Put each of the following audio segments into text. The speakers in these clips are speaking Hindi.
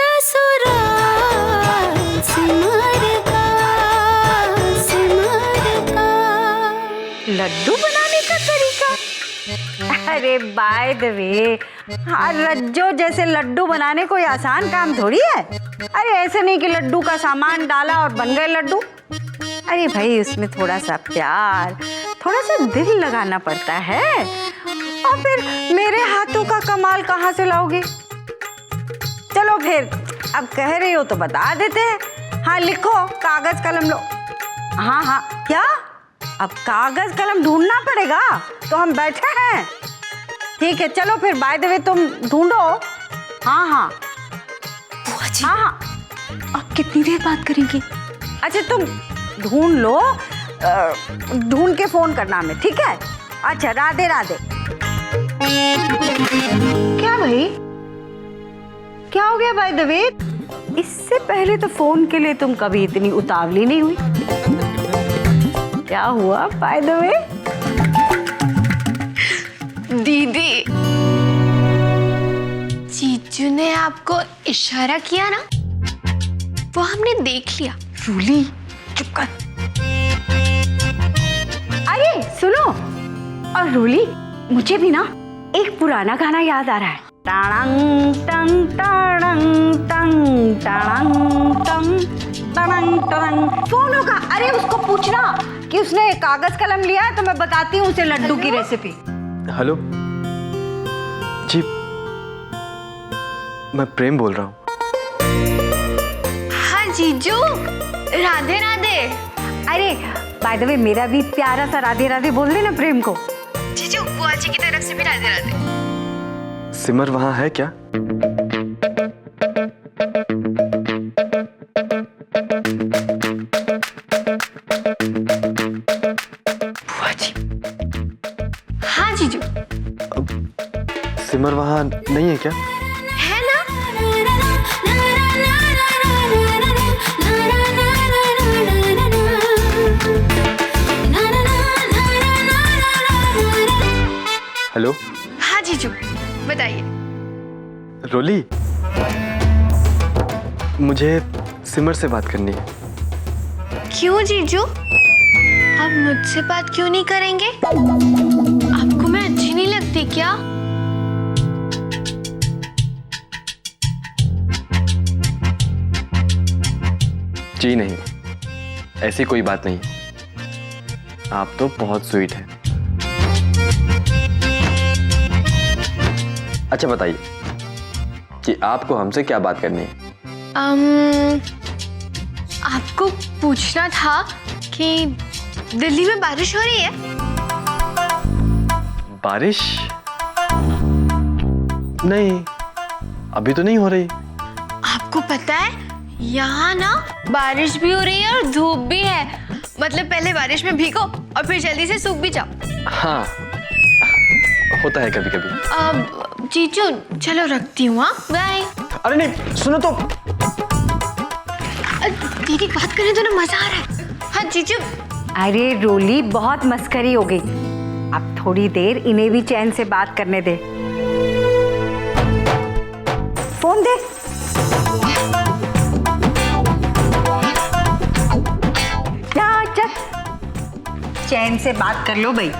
ससुराल सिमर का लड्डू बनाने का तरीका। अरे बाय द वे, हाँ, रज्जो जैसे लड्डू बनाने कोई आसान काम थोड़ी है। अरे ऐसे नहीं कि लड्डू का सामान डाला और बन गए लड्डू। अरे भाई, उसमें थोड़ा सा प्यार, थोड़ा सा दिल लगाना पड़ता है। और फिर मेरे हाथों का कमाल कहाँ से लाओगे? चलो फिर, अब कह रही हो तो बता देते हैं। हाँ लिखो, कागज कलम लो। हाँ हाँ, क्या? अब कागज कलम ढूंढना पड़ेगा, तो हम बैठे हैं। ठीक है, चलो फिर बाय द वे तुम ढूंढो। हाँ हाँ बुआ जी, हाँ हाँ, आप कितनी देर बात करेंगे? अच्छा तुम ढूंढ लो, ढूंढ के फोन करना हमें, ठीक है? अच्छा, राधे राधे। क्या भाई, क्या हो गया बाय द वे? इससे पहले तो फोन के लिए तुम कभी इतनी उतावली नहीं हुई। क्या हुआ बाय द वे? दीदी, जीजू ने आपको इशारा किया ना, वो हमने देख लिया। रूली चुप कर। अरे सुनो, और रूली, मुझे भी ना एक पुराना गाना याद आ रहा है। टांग टंग टांग टंग टांग टंग टांग टंग। फोन होगा। अरे उसको पूछना कि उसने कागज कलम लिया है तो मैं बताती हूँ उसे लड्डू की रेसिपी। हेलो जी, मैं प्रेम बोल रहा हूँ। हाँ जीजू, राधे राधे। अरे बाय द वे, मेरा भी प्यारा सा राधे राधे बोल देना प्रेम को। जीजू, बुआ जी की तरफ से भी राधे राधे। सिमर वहाँ है क्या? बुआ जी। हाँ जीजू। सिमर वहाँ नहीं है क्या? है ना? हेलो हाँ जीजू, बताइए। रोली, मुझे सिमर से बात करनी है। क्यों जीजू? आप मुझसे बात क्यों नहीं करेंगे? आपको मैं अच्छी नहीं लगती क्या? जी नहीं, ऐसी कोई बात नहीं। आप तो बहुत स्वीट हैं। अच्छा बताइए कि आपको हमसे क्या बात करनी है? आपको पूछना था कि दिल्ली में बारिश हो रही है? बारिश? नहीं, अभी तो नहीं हो रही। आपको पता है, यहाँ ना बारिश भी हो रही है और धूप भी है। मतलब पहले बारिश में भीगो और फिर जल्दी से सूख भी जाओ। हाँ, होता है कभी कभी। अब जीजू चलो रखती हूँ। हाँ बाय। अरे नहीं, सुनो तो। दीदी बात करें तो ना, मजा आ रहा है। हाँ जीजू। अरे रोली, बहुत मस्करी हो गई। अब थोड़ी देर इन्हें भी चैन से बात करने दे। फोन दे। जा, चल, चैन से बात कर लो भाई।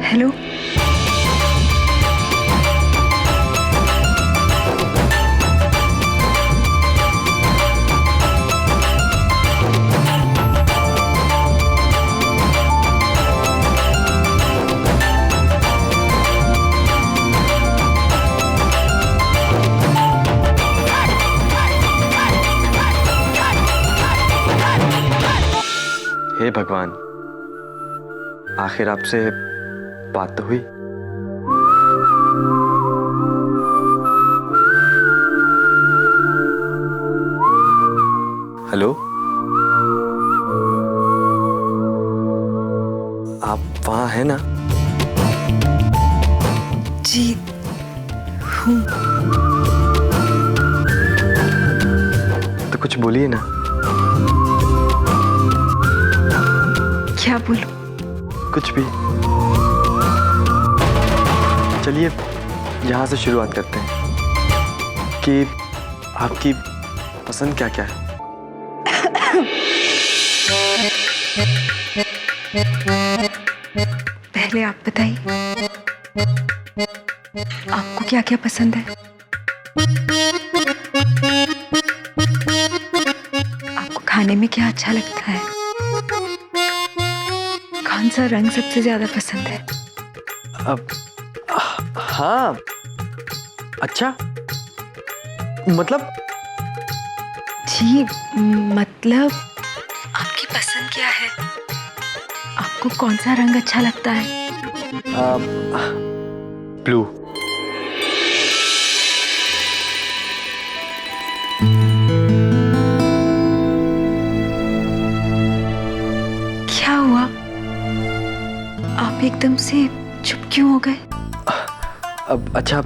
हेलो, हे भगवान, आखिर आपसे बात तो हुई। हेलो, आप वहाँ हैं ना? जी हूँ। कुछ बोलिए ना। क्या बोलूं? कुछ भी। चलिए यहाँ से शुरुआत करते हैं कि आपकी पसंद क्या क्या है। पहले आप बताइए, आपको क्या क्या पसंद है? आपको खाने में क्या अच्छा लगता है? कौन सा रंग सबसे ज्यादा पसंद है? अब हाँ, अच्छा, मतलब जी मतलब आपकी पसंद क्या है? आपको कौन सा रंग अच्छा लगता है? ब्लू। क्या हुआ? आप एकदम से चुप क्यों हो गए? अब अच्छा,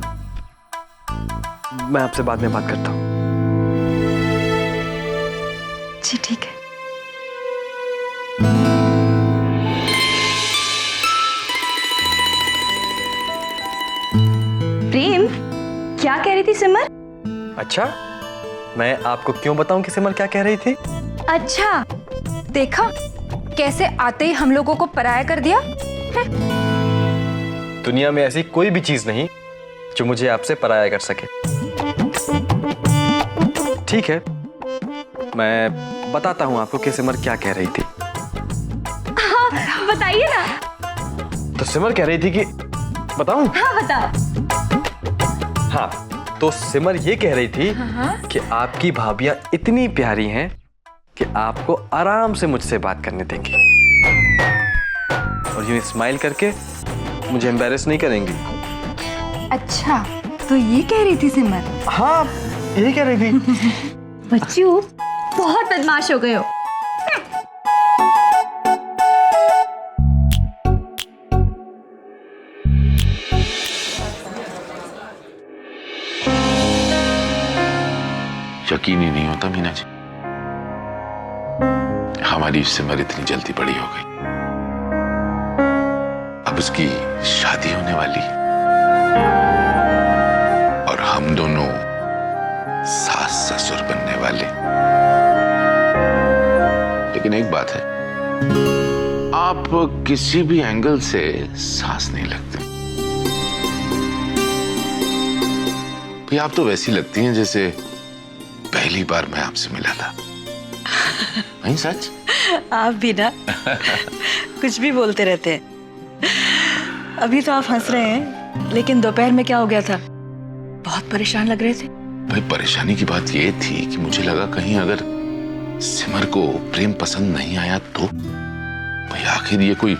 मैं आपसे बाद में बात करता हूँ। जी ठीक है। प्रेम, क्या कह रही थी सिमर? अच्छा, मैं आपको क्यों बताऊं कि सिमर क्या कह रही थी? अच्छा, देखा कैसे आते ही हम लोगों को पराया कर दिया। दुनिया में ऐसी कोई भी चीज नहीं जो मुझे आपसे पराया कर सके। ठीक है, मैं बताता हूं आपको कि सिमर क्या कह रही थी। हाँ, बताइए ना। तो सिमर कह रही थी कि बताऊं? हाँ बताओ। हाँ, तो सिमर ये कह रही थी कि आपकी भाभियां इतनी प्यारी हैं कि आपको आराम से मुझसे बात करने देंगी और यूं स्माइल करके मुझे एम्बैरेस नहीं करेंगी। अच्छा, तो ये कह रही थी सिमर? हाँ, यही कह रही थी। बच्चों, बहुत बदमाश हो गए हो। यकीन ही नहीं होता मीना जी, हमारी सिमर इतनी जल्दी बड़ी हो गई। अब उसकी शादी होने वाली और हम दोनों सास ससुर बनने वाले। लेकिन एक बात है, आप किसी भी एंगल से सास नहीं लगते। भाई, आप तो वैसी लगती हैं जैसे पहली बार मैं आपसे मिला था। नहीं सच? आप भी ना कुछ भी बोलते रहते हैं। अभी तो आप हंस रहे हैं, लेकिन दोपहर में क्या हो गया था? बहुत परेशान लग रहे थे। भाई, परेशानी की बात ये थी कि मुझे लगा कहीं अगर सिमर को प्रेम पसंद नहीं आया तो। भाई, आखिर ये कोई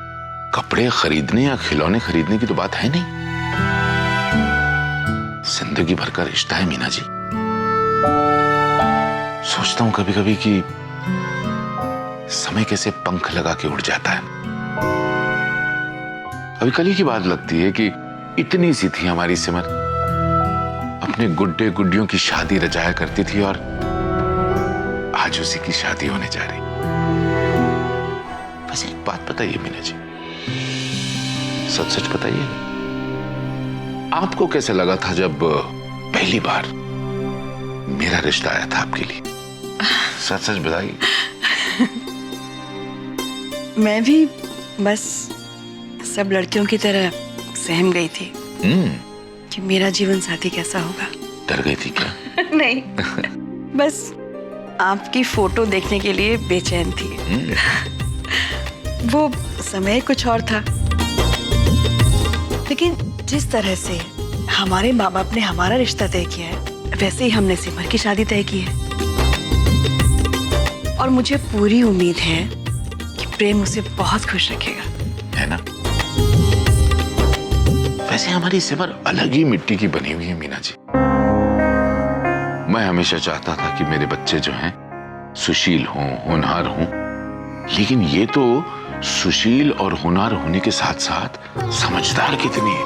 कपड़े खरीदने या खिलौने खरीदने की तो बात है नहीं। जिंदगी भर का रिश्ता है मीना जी। सोचता हूं कभी कभी कि समय कैसे पंख लगा के उड़ जाता है। अभी कल ही की बात लगती है कि इतनी सी थी हमारी सिमर, अपने गुड्डे गुड्डियों की शादी रचाया करती थी और आज उसी की शादी होने जा रही। बस एक बात बताइए मीना जी, सच सच बताइए, आपको कैसे लगा था जब पहली बार मेरा रिश्ता आया था आपके लिए? सच सच बताइए। मैं भी बस सब लड़कियों की तरह सहम गई थी कि मेरा जीवन साथी कैसा होगा। डर गई थी क्या? नहीं, बस आपकी फोटो देखने के लिए बेचैन थी। वो समय कुछ और था, लेकिन जिस तरह से हमारे माँ बाप ने हमारा रिश्ता तय किया है, वैसे ही हमने सिमर की शादी तय की है। और मुझे पूरी उम्मीद है कि प्रेम उसे बहुत खुश रखेगा, है ना? वैसे हमारी सिमर अलग ही मिट्टी की बनी हुई है मीना जी। मैं हमेशा चाहता था कि मेरे बच्चे जो हैं सुशील हों, होनहार हों, लेकिन ये तो सुशील और होनहार होने के साथ साथ समझदार कितनी है।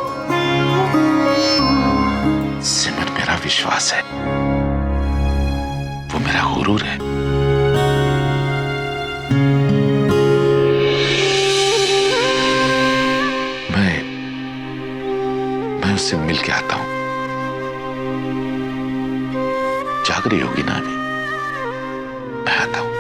सिमर मेरा विश्वास है, वो मेरा गुरूर है। मिल के आता हूं। जाग रही होगी ना अभी? मैं आता हूं।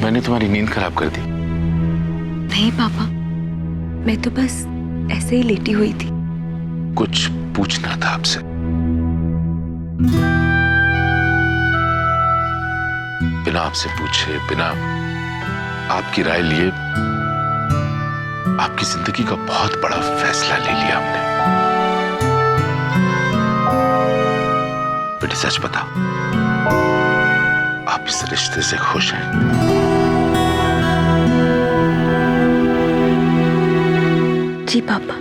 मैंने तुम्हारी नींद खराब कर दी? नहीं पापा, मैं तो बस ऐसे ही लेटी हुई थी। कुछ पूछना था आपसे। बिना आपसे पूछे, बिना आपकी राय लिए आपकी जिंदगी का बहुत बड़ा फैसला ले लिया हमने। बेटी सच बता, आप इस रिश्ते से खुश हैं? जी पापा,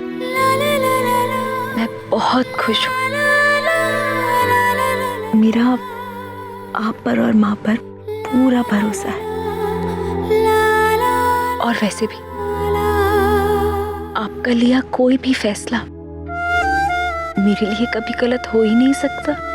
मैं बहुत खुश हूँ। मेरा आप पर और माँ पर पूरा भरोसा है। और वैसे भी आपका लिया कोई भी फैसला मेरे लिए कभी गलत हो ही नहीं सकता।